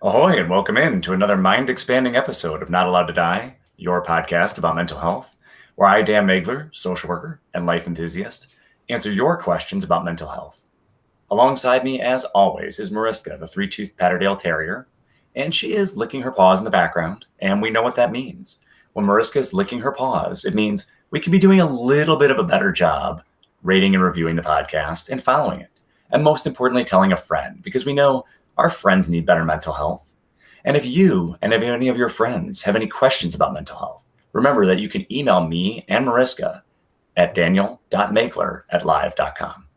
Ahoy, and welcome in to another mind expanding episode of Not Allowed to Die, your podcast about mental health, where I, Dan Magler, social worker and life enthusiast, answer your questions about mental health. Alongside me, as always, is Mariska, the three toothed Patterdale Terrier, and she is licking her paws in the background, and we know what that means. When Mariska is licking her paws, it means we can be doing a little bit of a better job rating and reviewing the podcast and following it. And most importantly, telling a friend, because we know our friends need better mental health. And if you and if any of your friends have any questions about mental health, remember that you can email me and Mariska at daniel.makler@live.com.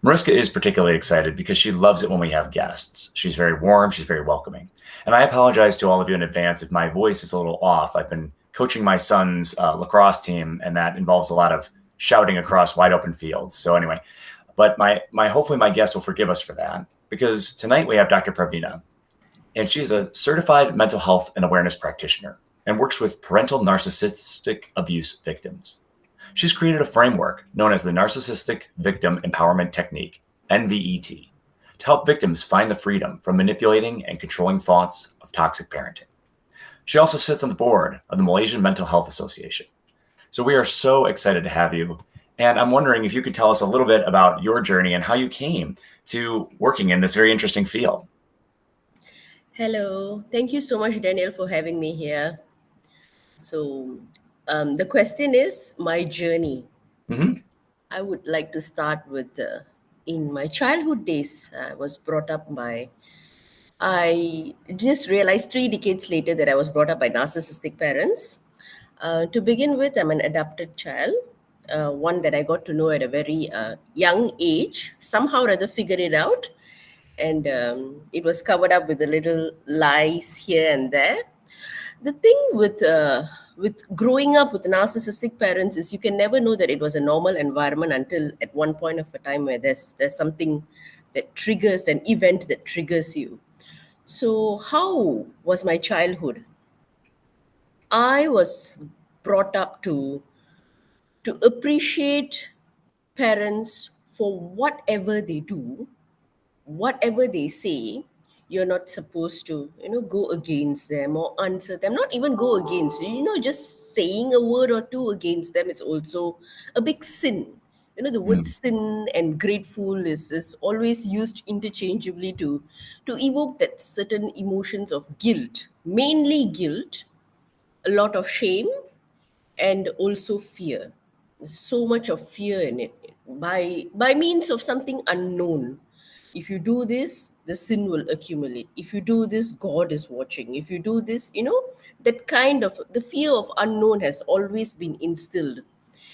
Mariska is particularly excited because she loves it when we have guests. She's very warm, she's very welcoming. And I apologize to all of you in advance if my voice is a little off. I've been coaching my son's lacrosse team, and that involves a lot of shouting across wide open fields. So anyway, but hopefully my guest will forgive us for that, because tonight we have Dr. Praveena, and she's a certified mental health and awareness practitioner and works with parental narcissistic abuse victims. She's created a framework known as the Narcissistic Victim Empowerment Technique, NVET, to help victims find the freedom from manipulating and controlling thoughts of toxic parenting. She also sits on the board of the Malaysian Mental Health Association. So we are so excited to have you. And I'm wondering if you could tell us a little bit about your journey and how you came to working in this very interesting field. Hello, thank you so much, Daniel, for having me here. So, the question is my journey. Mm-hmm. I would like to start with in my childhood days, I was brought up by, I just realized 3 decades later that I was brought up by narcissistic parents. To begin with, I'm an adopted child, one that I got to know at a very young age, somehow or other figured it out. And it was covered up with the little lies here and there. The thing with growing up with narcissistic parents is you can never know that it was a normal environment until at one point of a time where there's something that triggers an event that triggers you. So how was my childhood? I was brought up to appreciate parents for whatever they do, whatever they say. You're not supposed to go against them or answer them, not even go against, just saying a word or two against them is also a big sin. The word Mm. sin and grateful is always used interchangeably to evoke that certain emotions of guilt, mainly guilt, a lot of shame, and also fear. There's so much of fear in it, by means of something unknown. If you do this, the sin will accumulate. If you do this, God is watching. If you do this, that kind of the fear of unknown has always been instilled.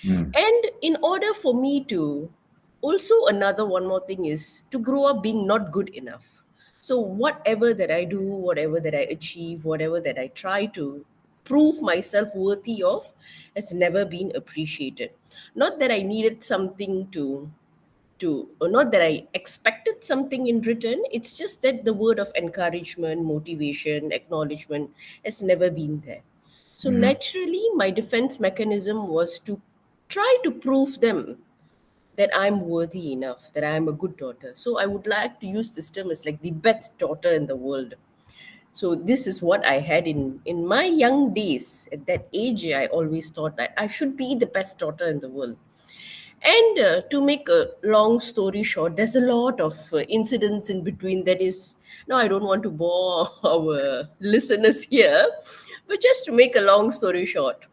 Mm. And in order for me to, also another one more thing is to grow up being not good enough. So whatever that I do, whatever that I achieve, whatever that I try to prove myself worthy of has never been appreciated. Not that I needed something to or not that I expected something in return. It's just that the word of encouragement, motivation, acknowledgement has never been there. So Mm. naturally, my defense mechanism was to try to prove them that I'm worthy enough, that I'm a good daughter. So I would like to use this term as like the best daughter in the world. So this is what I had in my young days. At that age, I always thought that I should be the best daughter in the world. And to make a long story short, there's a lot of incidents in between. That is, no, I don't want to bore our listeners here, but just to make a long story short,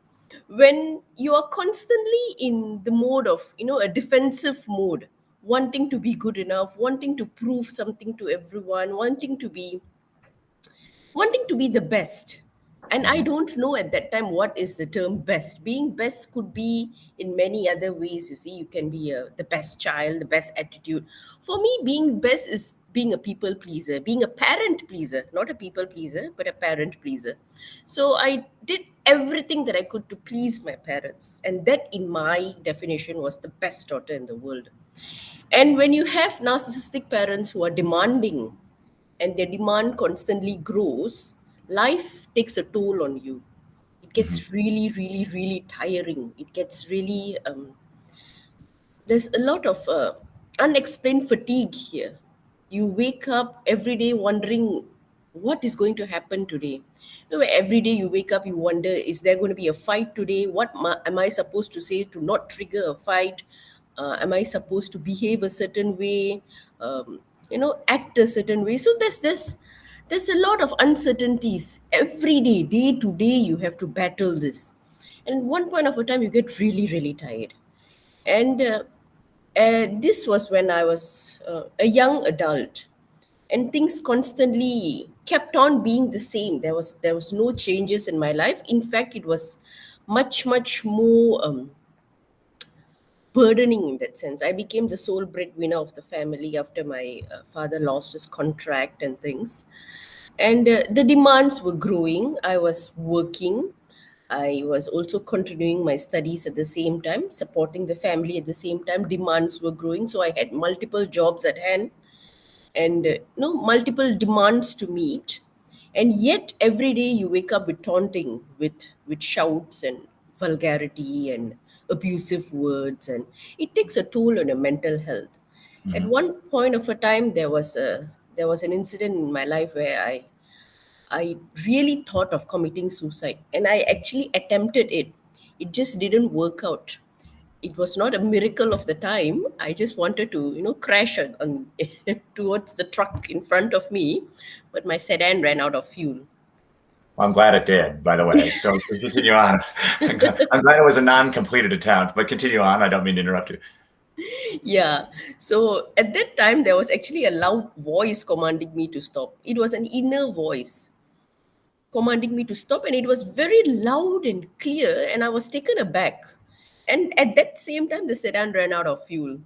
when you are constantly in the mode of, a defensive mode, wanting to be good enough, wanting to prove something to everyone, wanting to be the best. And I Mm. don't know at that time what is the term best. Being best could be in many other ways. You see, you can be the best child, the best attitude. For me, being best is being a people pleaser, being a parent pleaser, not a people pleaser, but a parent pleaser. So I did everything that I could to please my parents. And that, in my definition, was the best daughter in the world. And when you have narcissistic parents who are demanding and their demand constantly grows, life takes a toll on you. It Mhm. gets really, really, really tiring. It gets really, there's a lot of unexplained fatigue here. You wake up every day wondering, what is going to happen today? Every day you wake up, you wonder, is there going to be a fight today? Am I supposed to say to not trigger a fight? Am I supposed to behave a certain way? Act a certain way. So there's a lot of uncertainties every day, day to day. You have to battle this, and at one point of a time, you get really, really tired. And this was when I was a young adult, and things constantly kept on being the same. There was no changes in my life. In fact, it was much more burdening in that sense. I became the sole breadwinner of the family after my father lost his contract and things. And the demands were growing. I was working. I was also continuing my studies at the same time, supporting the family at the same time. Demands were growing. So I had multiple jobs at hand, and multiple demands to meet. And yet every day you wake up with taunting, with shouts and vulgarity and abusive words, and it takes a toll on your mental health. At Hmm. one point of a time, there was an incident in my life where I really thought of committing suicide, and I actually attempted it. It just didn't work out. It was not a miracle of the time. I just wanted to, crash on towards the truck in front of me, but my sedan ran out of fuel. Well, I'm glad it did, by the way. So continue on. I'm glad it was a non-completed attempt, but continue on. I don't mean to interrupt you. Yeah. So at that time, there was actually a loud voice commanding me to stop. It was an inner voice commanding me to stop, and it was very loud and clear, and I was taken aback. And at that same time, the sedan ran out of fuel.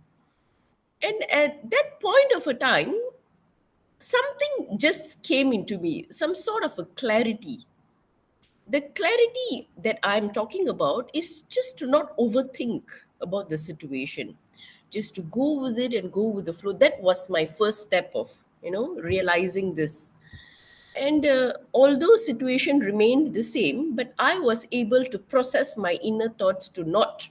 And at that point of a time, something just came into me, some sort of a clarity. The clarity that I'm talking about is just to not overthink about the situation, just to go with it and go with the flow. That was my first step of, realizing this. And although situation remained the same, but I was able to process my inner thoughts, to not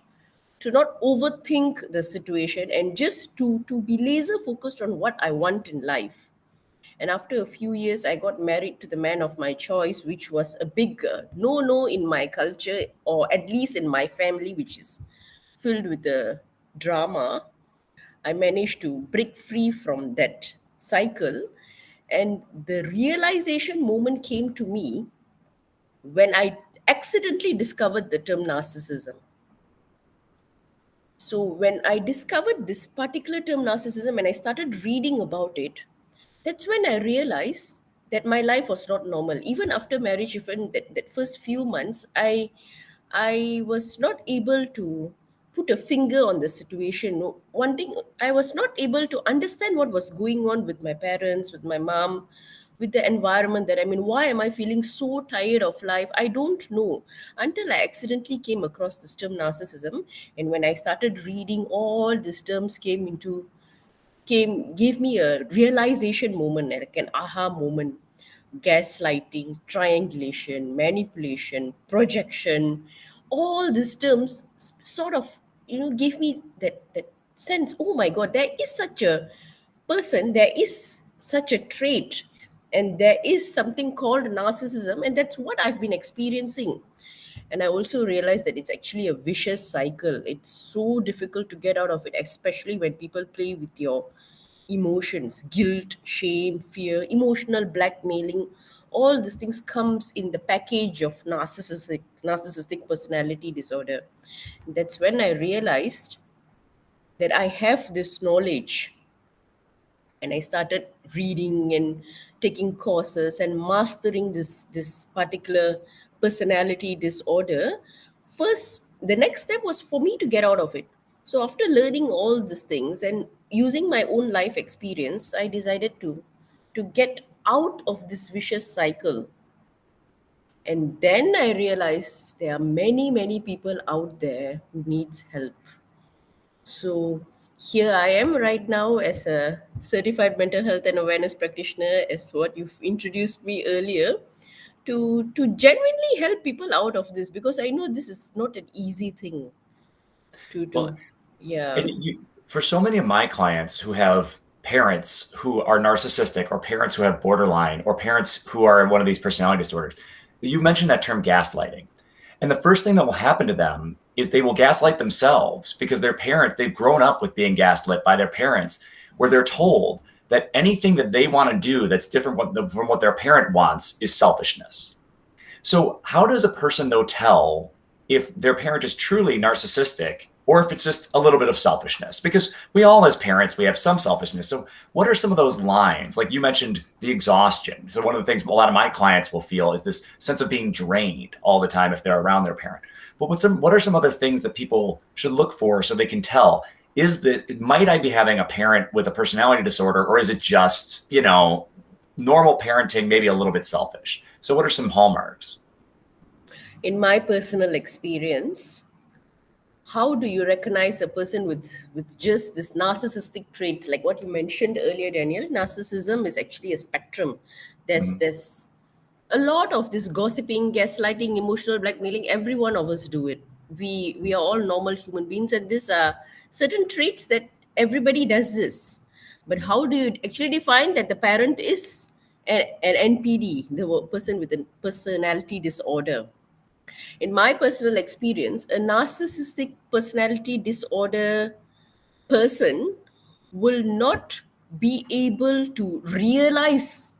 overthink the situation, and just to be laser focused on what I want in life. And after a few years, I got married to the man of my choice, which was a big no no in my culture, or at least in my family, which is filled with the drama. I managed to break free from that cycle. And the realization moment came to me when I accidentally discovered the term narcissism. So when I discovered this particular term narcissism and I started reading about it, that's when I realized that my life was not normal. Even after marriage, even that first few months, I was not able to put a finger on the situation. No, one thing, I was not able to understand what was going on with my parents, with my mom, with the environment that I'm in. Why am I feeling so tired of life? I don't know, until I accidentally came across this term narcissism. And when I started reading, all these terms gave me a realization moment, like an aha moment. Gaslighting, triangulation, manipulation, projection, all these terms sort of, gave me that sense. Oh my god, there is such a person, there is such a trait, and there is something called narcissism, and that's what I've been experiencing. And I also realized that it's actually a vicious cycle. It's so difficult to get out of it, especially when people play with your emotions. Guilt, shame, fear, emotional blackmailing, all these things comes in the package of narcissistic personality disorder. That's when I realized that I have this knowledge, and I started reading and taking courses and mastering this particular personality disorder. First, the next step was for me to get out of it. So after learning all these things and using my own life experience, I decided to get out of this vicious cycle. And then I realized there are many people out there who needs help. So here I am right now as a certified mental health and awareness practitioner, as what you've introduced me earlier, to genuinely help people out of this, because I know this is not an easy thing to Well, yeah. and for so many of my clients who have parents who are narcissistic or parents who have borderline or parents who are one of these personality disorders, you mentioned that term gaslighting. And the first thing that will happen to them is they will gaslight themselves because their parents, they've grown up with being gaslit by their parents, where they're told that anything that they want to do that's different from what their parent wants is selfishness. So, how does a person, though, tell if their parent is truly narcissistic or if it's just a little bit of selfishness? Because we all, as parents, we have some selfishness. So, what are some of those lines? Like you mentioned, the exhaustion. So, one of the things a lot of my clients will feel is this sense of being drained all the time if they're around their parent. But what are some other things that people should look for so they can tell? Might I be having a parent with a personality disorder, or is it just, normal parenting, maybe a little bit selfish? So, what are some hallmarks? In my personal experience, how do you recognize a person with just this narcissistic trait, like what you mentioned earlier, Daniel? Narcissism is actually a spectrum. Mhm. There's a lot of this gossiping, gaslighting, emotional blackmailing. Every one of us do it. We are all normal human beings, and these are certain traits that everybody does this. But how do you actually define that the parent is an NPD, the person with a personality disorder? In my personal experience, a narcissistic personality disorder person will not be able to realize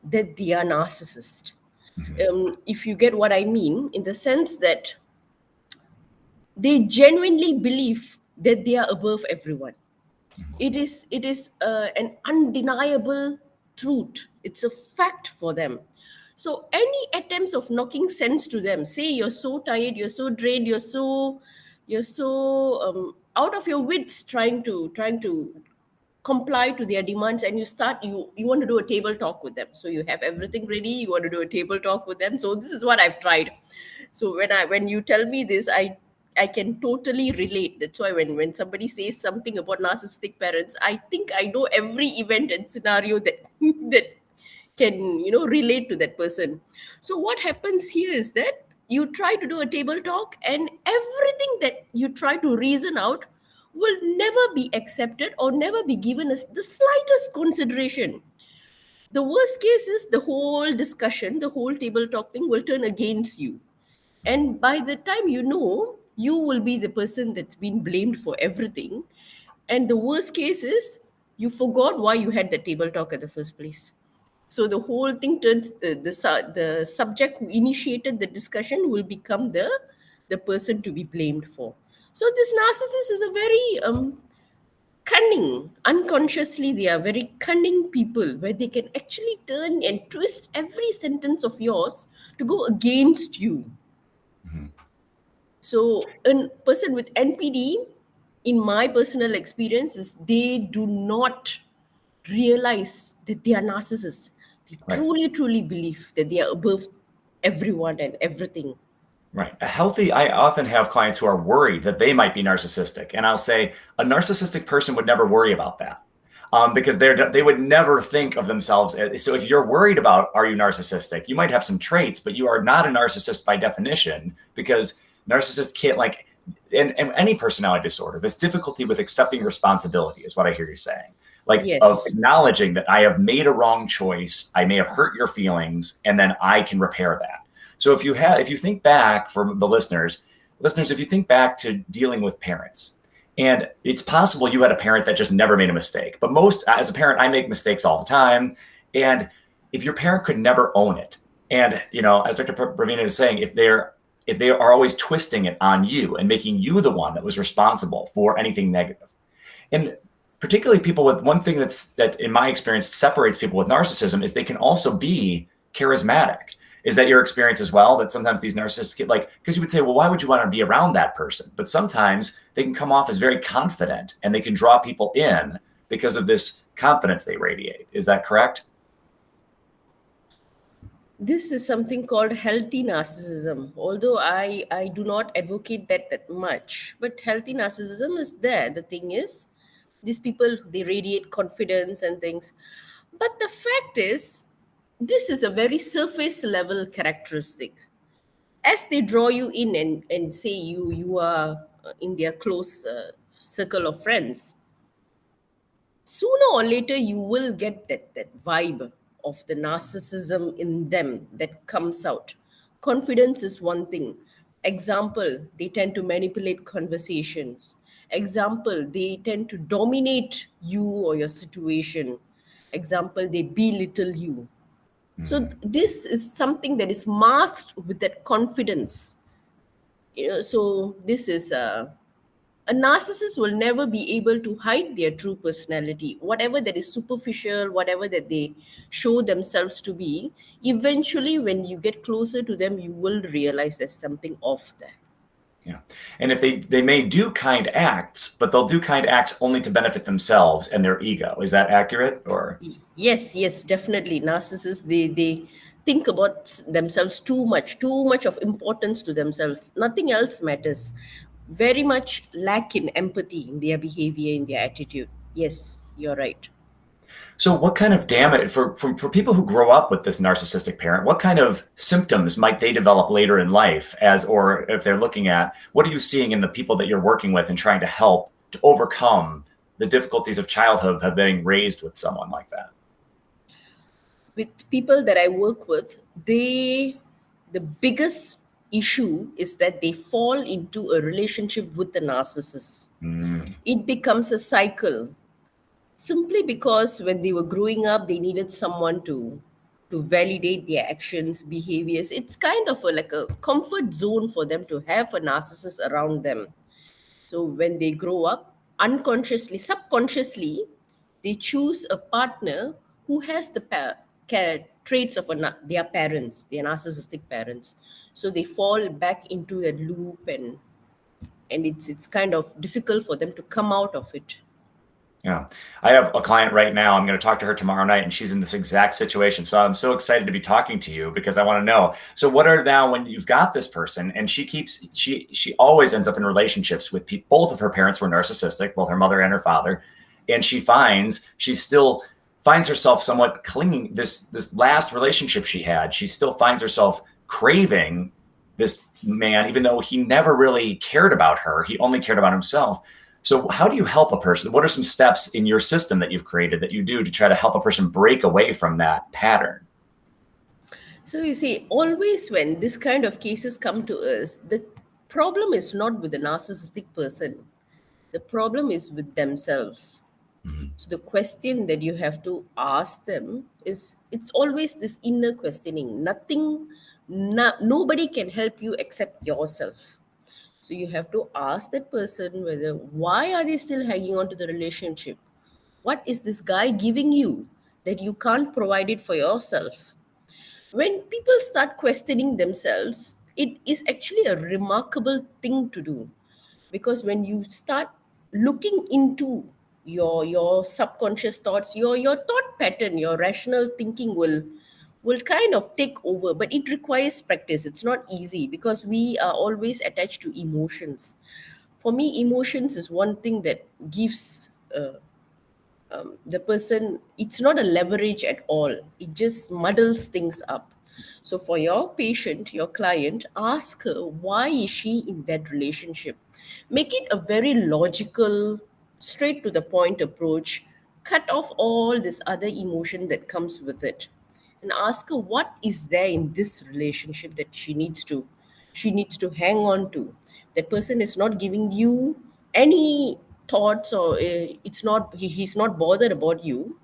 that they are narcissist. Mhm. If you get what I mean, in the sense that they genuinely believe that they are above everyone. It is an undeniable truth. It's a fact for them. So any attempts of knocking sense to them, say you're so tired, you're so drained, you're so out of your wits, trying to comply to their demands, and you want to do a table talk with them. So you have everything ready, you want to do a table talk with them. So this is what I've tried. So when you tell me this, I can totally relate. That's why when somebody says something about narcissistic parents, I think I know every event and scenario that that can relate to that person. So what happens here is that you try to do a table talk, and everything that you try to reason out will never be accepted or never be given as the slightest consideration. The worst case is the whole discussion, the whole table talk thing will turn against you. And by the time you will be the person that's been blamed for everything. And the worst case is you forgot why you had the table talk at the first place. So the whole thing turns the subject who initiated the discussion will become the person to be blamed for. So this narcissist is a very cunning. Unconsciously, they are very cunning people where they can actually turn and twist every sentence of yours to go against you. Mhm. So, a person with NPD, in my personal experience, is they do not realize that they are narcissists. They Right. truly believe that they are above everyone and everything. Right. I often have clients who are worried that they might be narcissistic. And I'll say a narcissistic person would never worry about that, because they would never think of themselves so if you're worried about, are you narcissistic? You might have some traits, but you are not a narcissist by definition, because narcissists can't, like, in any personality disorder, this difficulty with accepting responsibility is what I hear you saying. Like, of Yes. acknowledging that I have made a wrong choice, I may have hurt your feelings, and then I can repair that. So if you think back, for the listeners, if you think back to dealing with parents, and it's possible you had a parent that just never made a mistake, but as a parent, I make mistakes all the time. And if your parent could never own it, and as Dr. Praveena is saying, if they are always twisting it on you and making you the one that was responsible for anything negative, and particularly people with one thing that in my experience separates people with narcissism is they can also be charismatic. Is that your experience as well? That sometimes these narcissists get, like, because you would say, well, why would you want to be around that person? But sometimes they can come off as very confident and they can draw people in because of this confidence they radiate. Is that correct? This is something called healthy narcissism. Although I do not advocate that much, but healthy narcissism is there. The thing is, these people, they radiate confidence and things. But the fact is, this is a very surface level characteristic. As they draw you in and say you are in their close circle of friends, sooner or later you will get that vibe of the narcissism in them that comes out. Confidence is one thing. Example, they tend to manipulate conversations. Example, they tend to dominate you or your situation. Example, they belittle you. So Mm. this is something that is masked with that confidence. So this is a narcissist will never be able to hide their true personality. Whatever that is superficial, whatever that they show themselves to be, eventually when you get closer to them, you will realize there's something off there. Yeah. And if they may do kind acts, but they'll do kind acts only to benefit themselves and their ego. Is that accurate? Or Yes, yes, definitely. Narcissists, they think about themselves too much of importance to themselves. Nothing else matters. Very much lack in empathy in their behavior, in their attitude. Yes, you're right. so what kind of damage for people who grow up with this narcissistic parent, what kind of symptoms might they develop later in life as or if they're looking at what are you seeing in the people that you're working with and trying to help to overcome the difficulties of childhood of being raised with someone like that? With people that I work with, the biggest issue is that they fall into a relationship with the narcissist. Mm, It becomes a cycle simply because when they were growing up, they needed someone to validate their actions, behaviors. It's kind of like a comfort zone for them to have a narcissist around them. So when they grow up, unconsciously, subconsciously, they choose a partner who has the traits of their parents, their narcissistic parents. So they fall back into that loop, and it's kind of difficult for them to come out of it. yeah. I have a client right now. I'm going to talk to her tomorrow night, and she's in this exact situation. So I'm so excited to be talking to you because I want to know. So what are now when you've got this person, and she always ends up in relationships with people. Both of her parents were narcissistic, both her mother and her father, and she still finds herself somewhat clinging. This last relationship she had, she still finds herself craving this man, even though he never really cared about her. He only cared about himself. So, how do you help a person? What are some steps in your system that you've created that you do to try to help a person break away from that pattern? So you see, always when this kind of cases come to us, the problem is not with the narcissistic person. The problem is with themselves. Mhm. So the question that you have to ask them is it's always this inner questioning. Nobody can help you except yourself. So you have to ask that person whether why are they still hanging on to the relationship? What is this guy giving you that you can't provide it for yourself? When people start questioning themselves, it is actually a remarkable thing to do, because when you start looking into your subconscious thoughts, your thought pattern, your rational thinking will kind of take over, but it requires practice. It's not easy because we are always attached to emotions. For me, emotions is one thing that gives the person, it's not a leverage at all, it just muddles things up. So for your patient, your client, ask her why is she in that relationship. Make it a very logical, straight to the point approach. Cut off all this other emotion that comes with it, and ask her what is there in this relationship that she needs to hang on to. That person is not giving you any thoughts, or he's not bothered about you.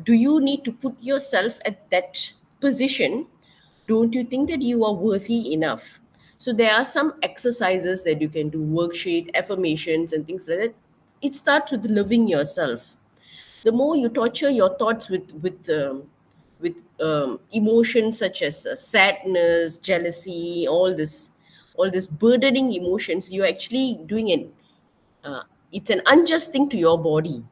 Do you need to put yourself at that position? Don't you think that you are worthy enough? So there are some exercises that you can do, worksheet affirmations and things like that. It starts with loving yourself. The more you torture your thoughts with emotions such as sadness, jealousy, all this burdening emotions, you're actually doing uh, it's an unjust thing to your body.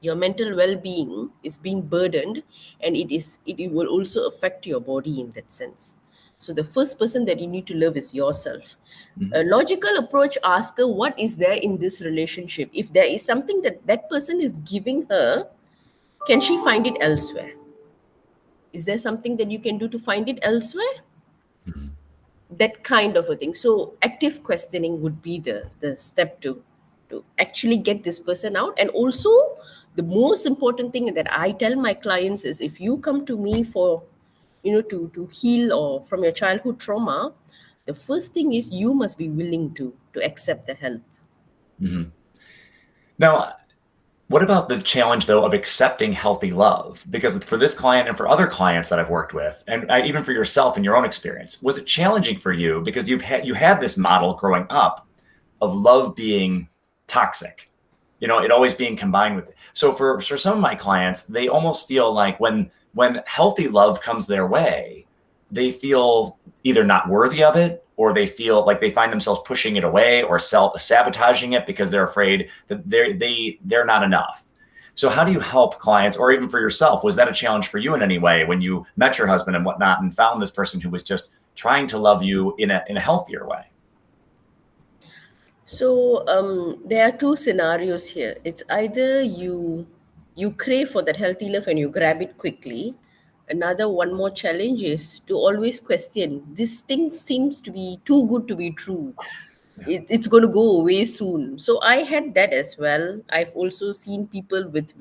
Your mental well-being is being burdened, and it will also affect your body in that sense. So the first person that you need to love is yourself. A Mhm. logical approach, ask her what is there in this relationship. If there is something that that person is giving her, can she find it elsewhere? Is there something that you can do to find it elsewhere? That kind of a thing. So active questioning would be the step to actually get this person out, and also The most important thing that I tell my clients is, if you come to me for, to heal or from your childhood trauma, the first thing is you must be willing to accept the help. Mhm. Now, what about the challenge, though, of accepting healthy love? Because for this client and for other clients that I've worked with, and even for yourself in your own experience, was it challenging for you because you had this model growing up of love being toxic, it always being combined with it. So for some of my clients, they almost feel like when healthy love comes their way, they feel either not worthy of it, or they feel like they find themselves pushing it away or self sabotaging it because they're afraid that they're not enough. So how do you help clients, or even for yourself? Was that a challenge for you in any way when you met your husband and whatnot and found this person who was just trying to love you in a healthier way? So there are two scenarios here. It's either you crave for that healthy love and you grab it quickly. Another one more challenge is to always question, this thing seems to be too good to be true. It's going to go away soon. So I had that as well. I've also seen people with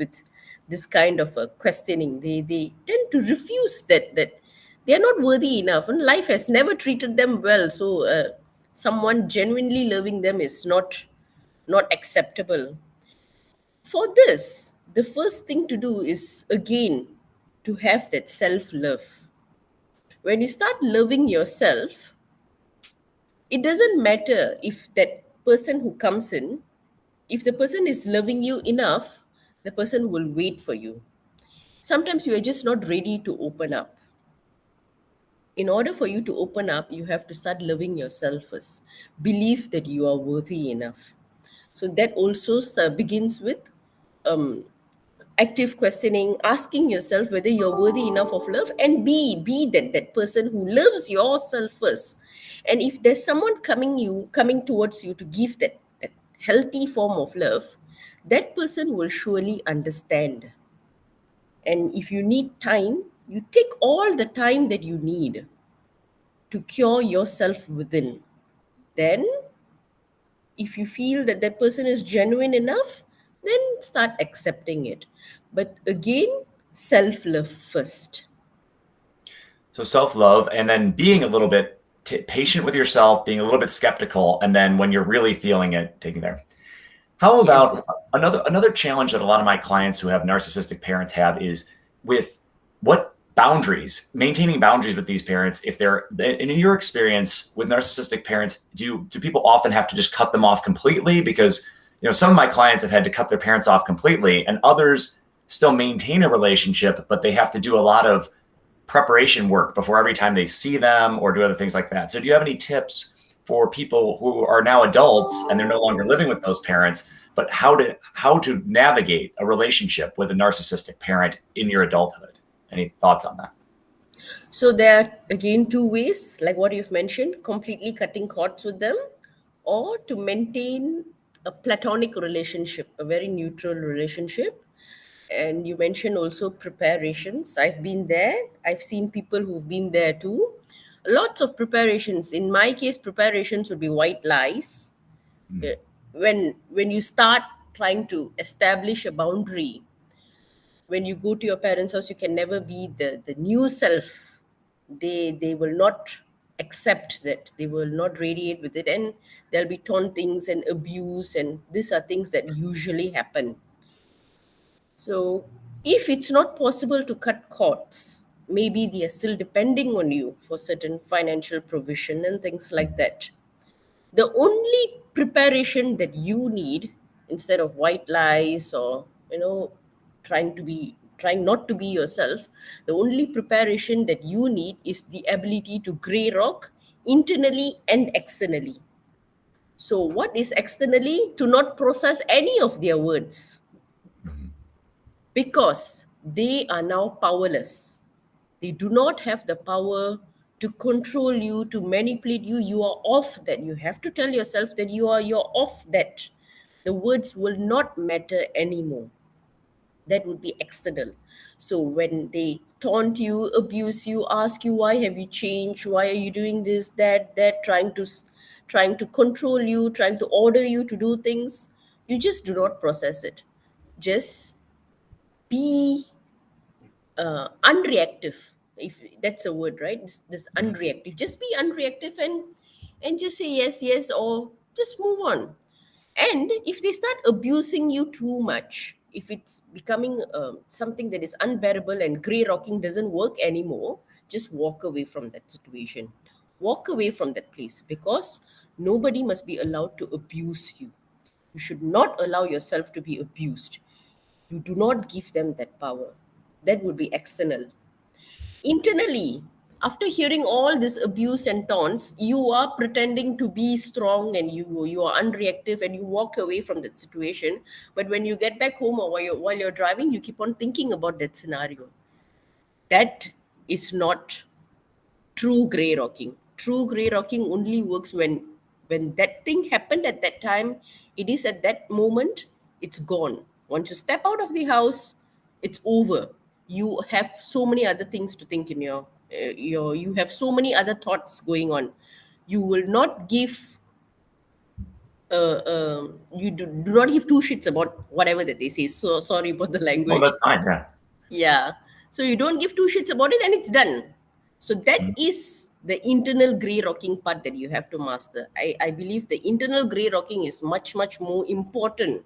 this kind of a questioning. They tend to refuse that they are not worthy enough, and life has never treated them well. So someone genuinely loving them is not acceptable. For this, the first thing to do is, again, to have that self love. When you start loving yourself, it doesn't matter if that person who comes in, if the person is loving you enough, the person will wait for you. Sometimes you are just not ready to open up. In order for you to open up, you have to start loving yourself first. Believe that you are worthy enough. So that also begins with um, active questioning, asking yourself whether you're worthy enough of love, and be that person who loves yourself first. And if there's someone coming towards you to give that healthy form of love, that person will surely understand. And if you need time, you take all the time that you need to cure yourself within. Then, if you feel that that person is genuine enough, then start accepting it. But again, self love first. So self-love, and then being a little bit patient with yourself, being a little bit skeptical, and then when you're really feeling it, taking there. How about Yes. another challenge that a lot of my clients who have narcissistic parents have is with what boundaries, maintaining boundaries with these parents. If they're, and in your experience with narcissistic parents, do people often have to just cut them off completely? Because some of my clients have had to cut their parents off completely, and others still maintain a relationship, but they have to do a lot of preparation work before every time they see them or do other things like that. So do you have any tips for people who are now adults and they're no longer living with those parents, but how to navigate a relationship with a narcissistic parent in your adulthood? Any thoughts on that? So there are again two ways, like what you've mentioned, completely cutting cords with them, or to maintain a platonic relationship, a very neutral relationship. And you mentioned also preparations. I've been there. I've seen people who've been there too. Lots of preparations. In my case, preparations would be white lies. Uh, when you start trying to establish a boundary, when you go to your parents' house, you can never be the new self. They will not accept that. They will not radiate with it, and there'll be tauntings and abuse, and these are things that usually happen. So, if it's not possible to cut cords, maybe they are still depending on you for certain financial provision and things like that. The only preparation that you need, instead of white lies or trying not to be yourself, the only preparation that you need is the ability to gray rock internally and externally. So what is externally? To not process any of their words, because they are now powerless. They do not have the power to control you, to manipulate you. You are off that. You have to tell yourself that you're off that. The words will not matter anymore. That would be external. So when they taunt you, abuse you, ask you, why have you changed, why are you doing this, that, trying to control you, trying to order you to do things, you just do not process it. Just be unreactive, if that's a word, right? This unreactive, just be unreactive, and just say yes, yes, or just move on. And if they start abusing you too much, if it's becoming something that is unbearable and gray rocking doesn't work anymore, just walk away from that situation, walk away from that place, because nobody must be allowed to abuse you. You should not allow yourself to be abused. You do not give them that power. That would be external. Internally, after hearing all this abuse and taunts, you are pretending to be strong, and you are unreactive, and you walk away from that situation. But when you get back home, or while you're driving, you keep on thinking about that scenario. That is not true gray rocking. True gray rocking only works when that thing happened at that time. It is at that moment, it's gone. Once you step out of the house, it's over. You have so many other things to think in your you have so many other thoughts going on. You will not give do not give two shits about whatever that they say. So sorry about the Oh, language. that's fine. Yeah. Yeah. So you don't give two shits about it, and it's done. So that Mhm. is the internal gray rocking part that you have to master. I believe the internal gray rocking is much, much more important.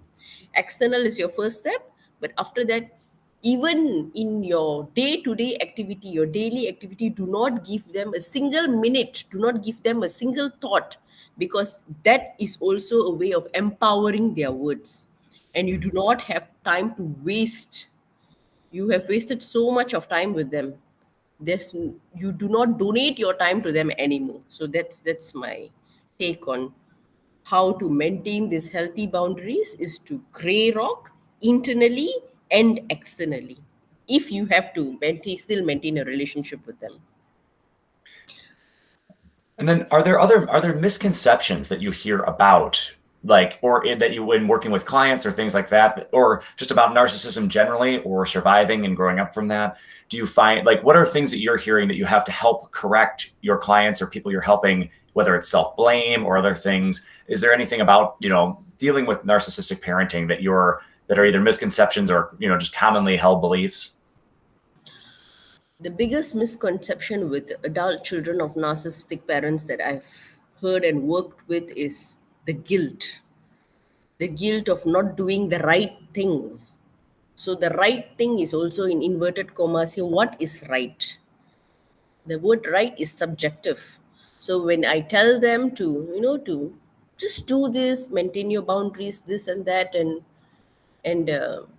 External is your first step, but after that, even in your day-to-day activity, your daily activity, do not give them a single minute, do not give them a single thought, because that is also a way of empowering their words. And you do Mhm. not have time to waste. You have wasted so much of time with them. There's You do not donate your time to them anymore. So that's my take on how to maintain these healthy boundaries, is to gray rock internally and externally, if you have to still maintain a relationship with them. And then are there misconceptions that you hear about, like, or that you, when working with clients or things like that, or just about narcissism generally, or surviving and growing up from that? Do you find, like, what are things that you're hearing that you have to help correct your clients or people you're helping, whether it's self-blame or other things? Is there anything about, dealing with narcissistic parenting that are either misconceptions or, just commonly held beliefs? The biggest misconception with adult children of narcissistic parents that I've heard and worked with is the guilt of not doing the right thing. So the right thing is also in inverted commas here. What is right? The word right is subjective. So when I tell them to just do this, maintain your boundaries, this and that, and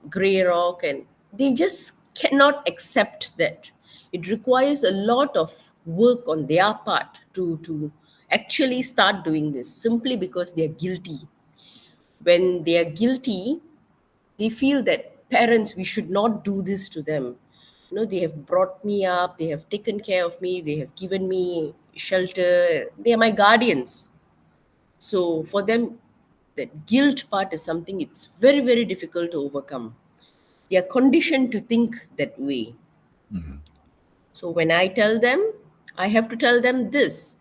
gray rock, and they just cannot accept that. It requires a lot of work on their part to actually start doing this, simply because they are guilty. When they are guilty, they feel that parents, we should not do this to them. They have brought me up, they have taken care of me, they have given me shelter, they are my guardians. So for them, that guilt part is something, it's very, very difficult to overcome. They are conditioned to think that way. Mhm. So when I tell them, I have to tell them this: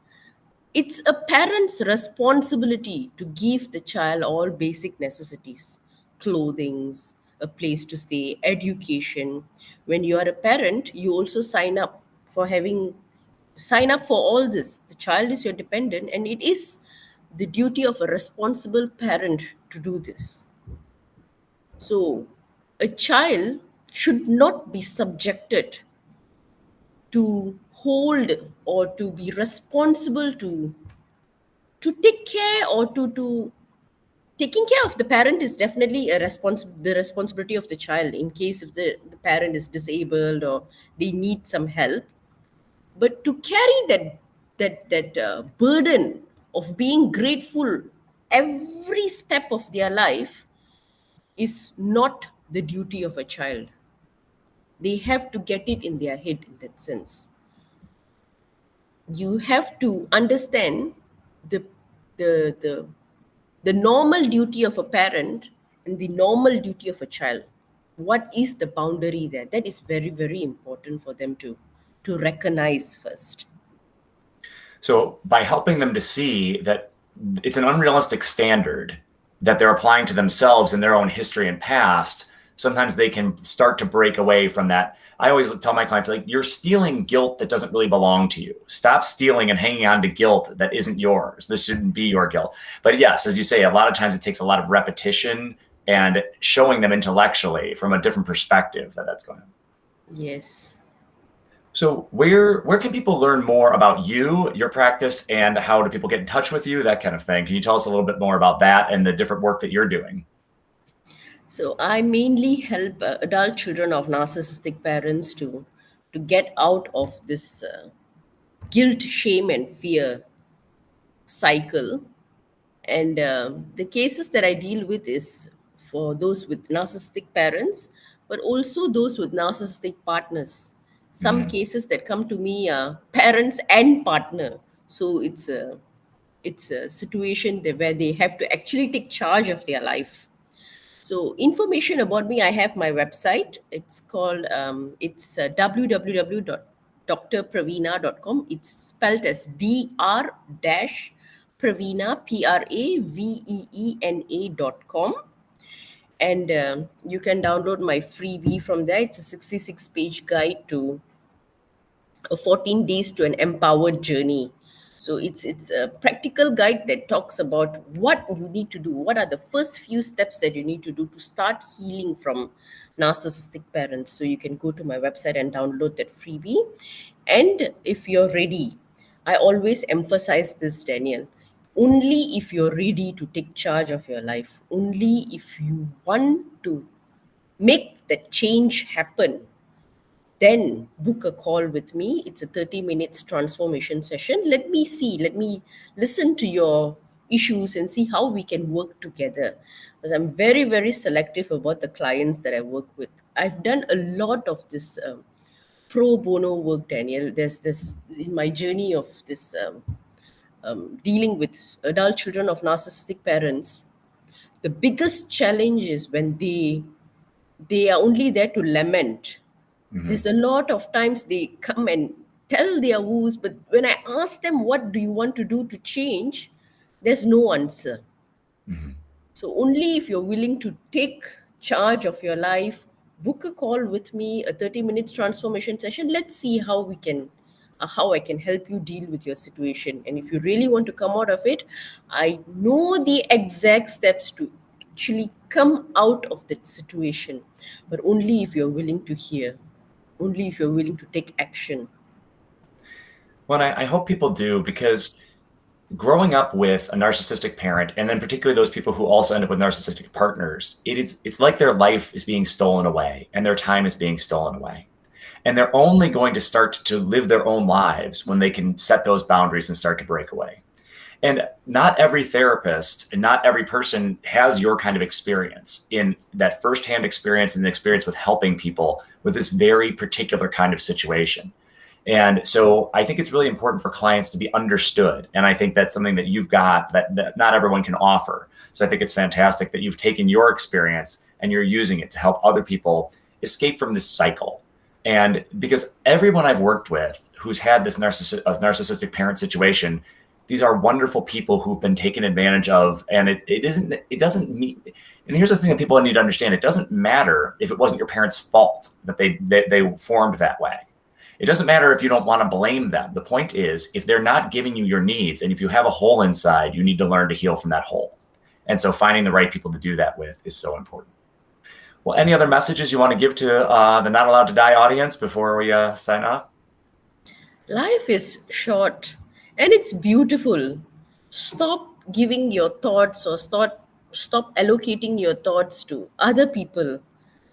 it's a parent's responsibility to give the child all basic necessities, clothing, a place to stay, education. When you are a parent, you also sign up for all this. The child is your dependent, and it is the duty of a responsible parent to do this. So a child should not be subjected to hold, or to be responsible to take care, or to taking care of the parent is definitely the responsibility of the child, in case if the parent is disabled or they need some help. But to carry that burden of being grateful every step of their life is not the duty of a child. They have to get it in their head, in that sense. You have to understand the the the the normal duty of a parent and the normal duty of a child. What is the boundary there? That is very, very important for them to recognize first. So by helping them to see that it's an unrealistic standard that they're applying to themselves and their own history and past, sometimes they can start to break away from that. I always tell my clients, like, you're stealing guilt that doesn't really belong to you. Stop stealing and hanging on to guilt that isn't yours. This shouldn't be your guilt. But yes, as you say, a lot of times it takes a lot of repetition and showing them intellectually from a different perspective that that's going on. Yes. So where can people learn more about you, your practice, and how do people get in touch with you, that kind of thing? Can you tell us a little bit more about that and the different work that you're doing? So I mainly help adult children of narcissistic parents to get out of this guilt, shame, and fear cycle. And the cases that I deal with is for those with narcissistic parents, but also those with narcissistic partners. Some Mm-hmm. cases that come to me are parents and partner. So it's a situation where they have to actually take charge of their life. So information about me, I have my website. It's called www.drpraveena.com. It's spelled as dr dash Praveena praveena.com, and you can download my freebie from there. It's a 66-page guide to 14 days to an empowered journey. So it's a practical guide that talks about what you need to do, what are the first few steps that you need to do to start healing from narcissistic parents. So you can go to my website and download that freebie. And if you're ready, I always emphasize this, Daniel, only if you're ready to take charge of your life, only if you want to make that change happen, then book a call with me. It's a 30 minutes transformation session. Let me listen to your issues and see how we can work together, because I'm very, very selective about the clients that I work with. I've done a lot of this pro bono work, Daniel. There's this in my journey of this dealing with adult children of narcissistic parents. The biggest challenge is when they are only there to lament. Mm-hmm. There's a lot of times they come and tell their woes, but when I ask them, what do you want to do to change, there's no answer. Mm-hmm. So only if you're willing to take charge of your life, book a call with me, a 30 minutes transformation session. Let's see how we can how I can help you deal with your situation. And if you really want to come out of it, I know the exact steps to actually come out of that situation, but only if you're willing to hear, only if you're willing to take action. Well, I hope people do, because growing up with a narcissistic parent, and then particularly those people who also end up with narcissistic partners, it's like their life is being stolen away and their time is being stolen away. And they're only going to start to live their own lives when they can set those boundaries and start to break away. And not every therapist and not every person has your kind of experience, in that firsthand experience and the experience with helping people with this very particular kind of situation. And so I think it's really important for clients to be understood. And I think that's something that you've got that not everyone can offer. So I think it's fantastic that you've taken your experience and you're using it to help other people escape from this cycle. And because everyone I've worked with who's had this narcissistic parent situation, these are wonderful people who've been taken advantage of. And it doesn't mean, and here's the thing that people need to understand: it doesn't matter if it wasn't your parents' fault that they formed that way. It doesn't matter if you don't want to blame them. The point is, if they're not giving you your needs, and if you have a hole inside, you need to learn to heal from that hole. And so finding the right people to do that with is so important. Well, any other messages you want to give to the Not Allowed to Die audience before we sign off? Life is short and it's beautiful. Stop giving your thoughts, or stop allocating your thoughts to other people.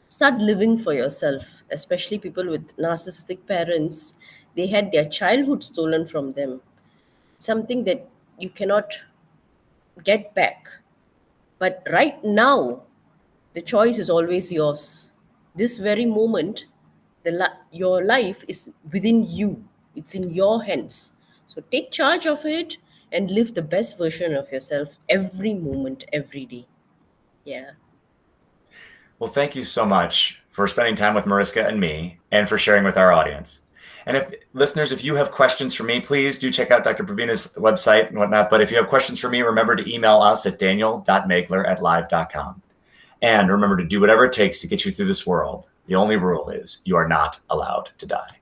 Start living for yourself, especially people with narcissistic parents. They had their childhood stolen from them, something that you cannot get back. But right now, the choice is always yours. This very moment, your life is within you, it's in your hands. So take charge of it and live the best version of yourself every moment, every day. Yeah. Well, thank you so much for spending time with Mariska and me, and for sharing with our audience. And if listeners, if you have questions for me, please do check out Dr. Praveena's website and whatnot. But if you have questions for me, remember to email us at daniel.magler@live.com. And remember to do whatever it takes to get you through this world. The only rule is you are not allowed to die.